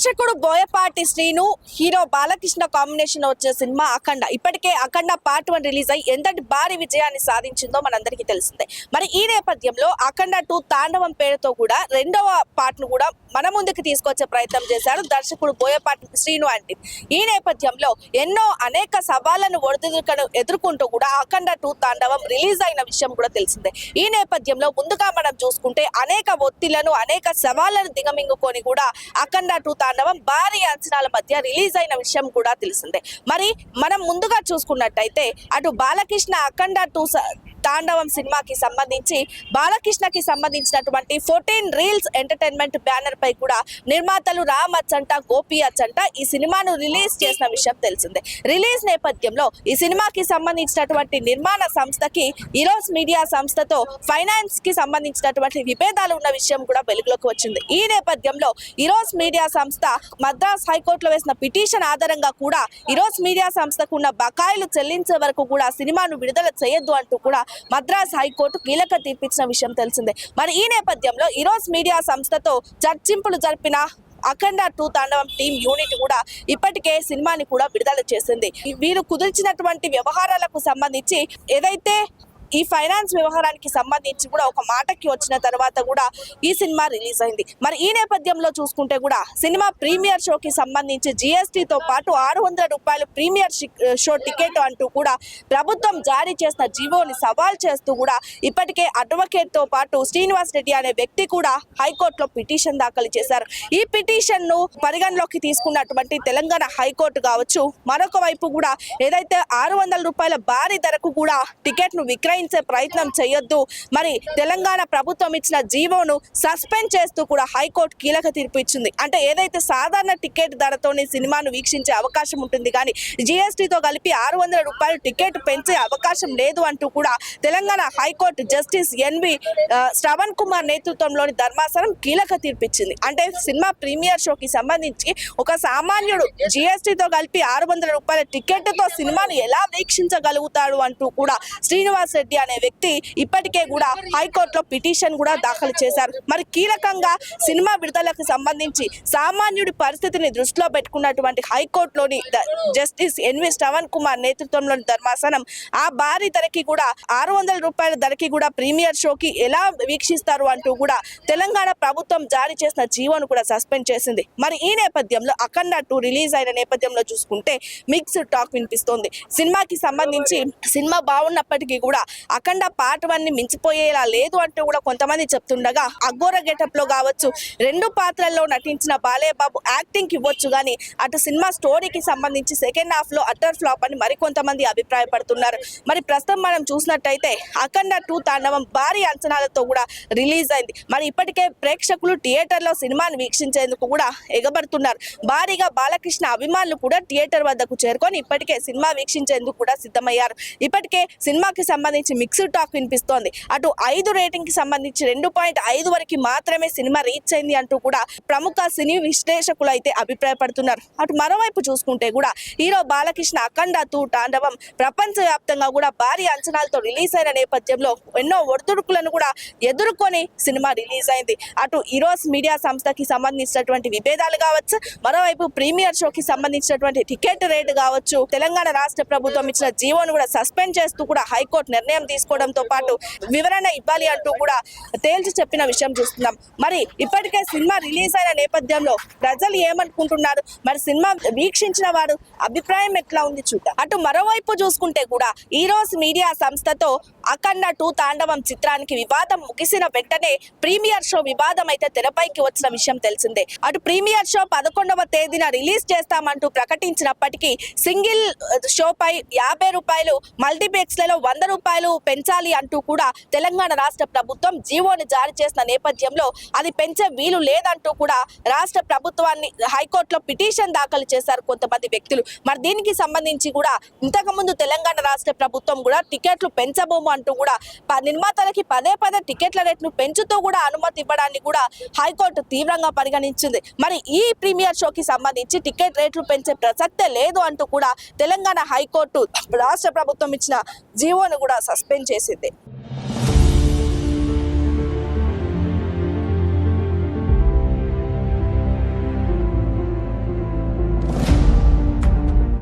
దర్శకుడు Boyapati Srinu hero Balakrishna combination వచ్చే cinema అఖండ. ఇప్పటికే అఖండ పార్ట్ 1 రిలీజ్ అయ్యి ఎంతటి భారీ విజయాన్ని సాధించిందో మనందరికీ తెలిసిందే. మరి ఈ నేపథ్యంలో అఖండ 2 తాండవం పేరుతో కూడా రెండవ పార్ట్ ను కూడా మన ముందుకు తీసుకొచ్చే ప్రయత్నం చేశారు దర్శకుడు బోయపాటి శ్రీను అంటే. ఈ నేపథ్యంలో అనేక సవాళ్లను ఎదుర్కొంటూ కూడా అఖండ 2 తాండవం రిలీజ్ అయిన విషయం కూడా తెలిసిందే. ఈ నేపథ్యంలో ముందుగా మనం చూసుకుంటే అనేక ఒత్తిళ్లను అనేక సవాళ్లను దిగమింగుకొని కూడా అఖండ 2 తాండవం భారీ అంచనాల మధ్య రిలీజ్ అయిన విషయం కూడా తెలిసిందే. మరి మనం ముందుగా చూసుకున్నట్టయితే అటు బాలకృష్ణ అఖండ 2 తాండవం సినిమాకి సంబంధించి బాలకృష్ణకి సంబంధించినటువంటి 14 రీల్స్ ఎంటర్టైన్మెంట్ బ్యానర్ పై కూడా నిర్మాతలు రామ్ అచ్చంట గోపి అచ్చంట ఈ సినిమాను రిలీజ్ చేసిన విషయం తెలిసిందే. రిలీజ్ నేపథ్యంలో ఈ సినిమాకి సంబంధించినటువంటి నిర్మాణ సంస్థకి ఈరోస్ మీడియా సంస్థతో ఫైనాన్స్ కి సంబంధించినటువంటి విభేదాలు ఉన్న విషయం కూడా వెలుగులోకి వచ్చింది. ఈ నేపథ్యంలో ఈరోస్ మీడియా సంస్థ మద్రాస్ హైకోర్టులో వేసిన పిటిషన్ ఆధారంగా కూడా ఈరోస్ మీడియా సంస్థకు ఉన్న బకాయిలు చెల్లించే వరకు కూడా సినిమాను విడుదల చేయొద్దు అంటూ కూడా మద్రాస్ హైకోర్టు కీలక తీర్పిచ్చిన విషయం తెలిసిందే. మరి ఈ నేపథ్యంలో ఈరోస్ మీడియా సంస్థతో చర్చింపులు జరిపిన అఖండ 2 తాండవం టీం యూనిట్ కూడా ఇప్పటికే సినిమాని కూడా విడుదల చేసింది. వీరు కుదిర్చినటువంటి వ్యవహారాలకు సంబంధించి ఏదైతే ఈ ఫైనాన్స్ వ్యవహారానికి సంబంధించి కూడా ఒక మాటకి వచ్చిన తర్వాత కూడా ఈ సినిమా రిలీజ్ అయింది. మరి ఈ నేపథ్యంలో చూసుకుంటే కూడా సినిమా ప్రీమియర్ షోకి సంబంధించి GSTతో పాటు ₹600 ప్రీమియర్ షో టికెట్ అంటూ కూడా ప్రభుత్వం జారీ చేసిన జీవోని సవాల్ చేస్తూ కూడా ఇప్పటికే అడ్వకేట్ తో పాటు శ్రీనివాస్ రెడ్డి అనే వ్యక్తి కూడా హైకోర్టులో పిటిషన్ దాఖలు చేశారు. ఈ పిటిషన్ ను పరిగణలోకి తీసుకున్నటువంటి తెలంగాణ హైకోర్టు కావచ్చు, మరొక వైపు కూడా ఏదైతే ₹600 భారీ ధరకు కూడా టికెట్ ను ప్రయత్నం చేయొద్దు, మరి తెలంగాణ ప్రభుత్వం ఇచ్చిన జీవోను సస్పెండ్ చేస్తూ కూడా హైకోర్టు కీలక తీర్పు ఇచ్చింది. అంటే ఏదైతే సాధారణ టికెట్ ధరతోనే సినిమాను వీక్షించే అవకాశం ఉంటుంది కానీ GSTతో కలిపి ₹600 టికెట్ పెంచే అవకాశం లేదు అంటూ కూడా Telangana high court justice NV Shravan Kumar నేతృత్వంలోని ధర్మాసనం కీలక తీర్పు ఇచ్చింది. అంటే సినిమా ప్రీమియర్ షోకి సంబంధించి ఒక సామాన్యుడు GSTతో కలిపి ₹600 టికెట్ తో సినిమాను ఎలా వీక్షించగలుగుతాడు అంటూ కూడా శ్రీనివాస్ రెడ్డి అనే వ్యక్తి ఇప్పటికే కూడా హైకోర్టులో పిటిషన్ కూడా దాఖలు చేశారు. మరి కీలకంగా సినిమా విడుదలకు సంబంధించి సామాన్యుడి పరిస్థితిని దృష్టిలో పెట్టుకున్నటువంటి హైకోర్టులోని జస్టిస్ NV శ్రవణ్ కుమార్ నేతృత్వంలోని ధర్మాసనం ఆ భారీ ధరకి కూడా ₹600 ధరకి కూడా ప్రీమియర్ షోకి ఎలా వీక్షిస్తారు అంటూ కూడా తెలంగాణ ప్రభుత్వం జారీ చేసిన జీవోను కూడా సస్పెండ్ చేసింది. మరి ఈ నేపథ్యంలో అఖండ 2 రిలీజ్ అయిన నేపథ్యంలో చూసుకుంటే మిక్స్డ్ టాక్ వినిపిస్తోంది. సినిమాకి సంబంధించి సినిమా బాగున్నప్పటికీ కూడా అఖండ పార్ట్ 1 ని మించిపోయేలా లేదు అంటూ కూడా కొంతమంది చెప్తుండగా అఘోర గెటప్ లో కావచ్చు 2 పాత్రల్లో నటించిన బాలయ్య బాబు యాక్టింగ్ ఇవ్వచ్చు కానీ అటు సినిమా స్టోరీకి సంబంధించి సెకండ్ హాఫ్ లో అటర్ ఫ్లాప్ అని మరికొంతమంది అభిప్రాయపడుతున్నారు. మరి ప్రస్తుతం మనం చూసినట్టయితే అఖండ 2 తాండవం భారీ అంచనాలతో కూడా రిలీజ్ అయింది. మరి ఇప్పటికే ప్రేక్షకులు థియేటర్ లో సినిమాను వీక్షించేందుకు కూడా ఎగబడుతున్నారు. భారీగా బాలకృష్ణ అభిమానులు కూడా థియేటర్ వద్దకు చేరుకొని ఇప్పటికే సినిమా వీక్షించేందుకు కూడా సిద్ధమయ్యారు. ఇప్పటికే సినిమాకి సంబంధించి మిక్స్డ్ టాక్ వినిపిస్తోంది. అటు 5 రేటింగ్ కి సంబంధించి 2.5 వరకు మాత్రమే సినిమా రీచ్ అయింది అంటూ కూడా ప్రముఖ సినీ విశ్లేషకులు అయితే అభిప్రాయపడుతున్నారు. అటు మరోవైపు చూసుకుంటే కూడా హీరో బాలకృష్ణ అఖండ 2 తాండవం ప్రపంచ వ్యాప్తంగా కూడా భారీ అంచనాలతో రిలీజ్ అయిన నేపథ్యంలో ఎన్నో ఒడిదుడుకులను కూడా ఎదుర్కొని సినిమా రిలీజ్ అయింది. అటు ఈరోస్ మీడియా సంస్థకి సంబంధించినటువంటి విభేదాలు కావచ్చు, మరోవైపు ప్రీమియర్ షోకి సంబంధించినటువంటి టికెట్ రేటు కావచ్చు, తెలంగాణ రాష్ట్ర ప్రభుత్వం ఇచ్చిన జీవోను కూడా సస్పెండ్ చేస్తూ కూడా హైకోర్టు నిర్ణయం తీసుకోవడంతో పాటు వివరణ ఇవ్వాలి అంటూ కూడా తేల్చి చెప్పిన విషయం చూస్తున్నాం. మరి ఇప్పటికే సినిమా రిలీజ్ అయిన నేపథ్యంలో ప్రజలు ఏమనుకుంటున్నారు, మరి సినిమా వీక్షించిన వారు అభిప్రాయం ఎట్లా ఉంది చూద్దాం. అటు మరోవైపు చూసుకుంటే కూడా ఈరోస్ మీడియా సంస్థతో అఖండ 2 తాండవం చిత్రానికి వివాదం ముగిసిన వెంటనే ప్రీమియర్ షో వివాదం అయితే తెరపైకి వచ్చిన విషయం తెలిసిందే. అటు ప్రీమియర్ షో 11వ తేదీన రిలీజ్ చేస్తామంటూ ప్రకటించినప్పటికీ సింగిల్ షోపై ₹50, మల్టీప్లెక్స్ లలో ₹100 పెంచాలి అంటూ కూడా తెలంగాణ రాష్ట్ర ప్రభుత్వం జీవోని జారీ చేసిన నేపథ్యంలో అది పెంచే వీలు లేదంటూ కూడా రాష్ట్ర ప్రభుత్వాన్ని హైకోర్టులో పిటిషన్ దాఖలు చేశారు కొంతమంది వ్యక్తులు. మరి దీనికి సంబంధించి కూడా ఇంతకుముందు తెలంగాణ రాష్ట్ర ప్రభుత్వం కూడా టికెట్లు పెంచబోము అంటూ కూడా నిర్మాతలకి పదే టికెట్ల రేట్ను పెంచుతూ కూడా అనుమతి ఇవ్వడాన్ని కూడా హైకోర్టు తీవ్రంగా పరిగణించింది. మరి ఈ ప్రీమియర్ షోకి సంబంధించి టికెట్ రేట్లు పెంచే ప్రసక్తే లేదు అంటూ కూడా తెలంగాణ హైకోర్టు రాష్ట్ర ప్రభుత్వం ఇచ్చిన జీవోను కూడా సస్పెండ్ చేసింది.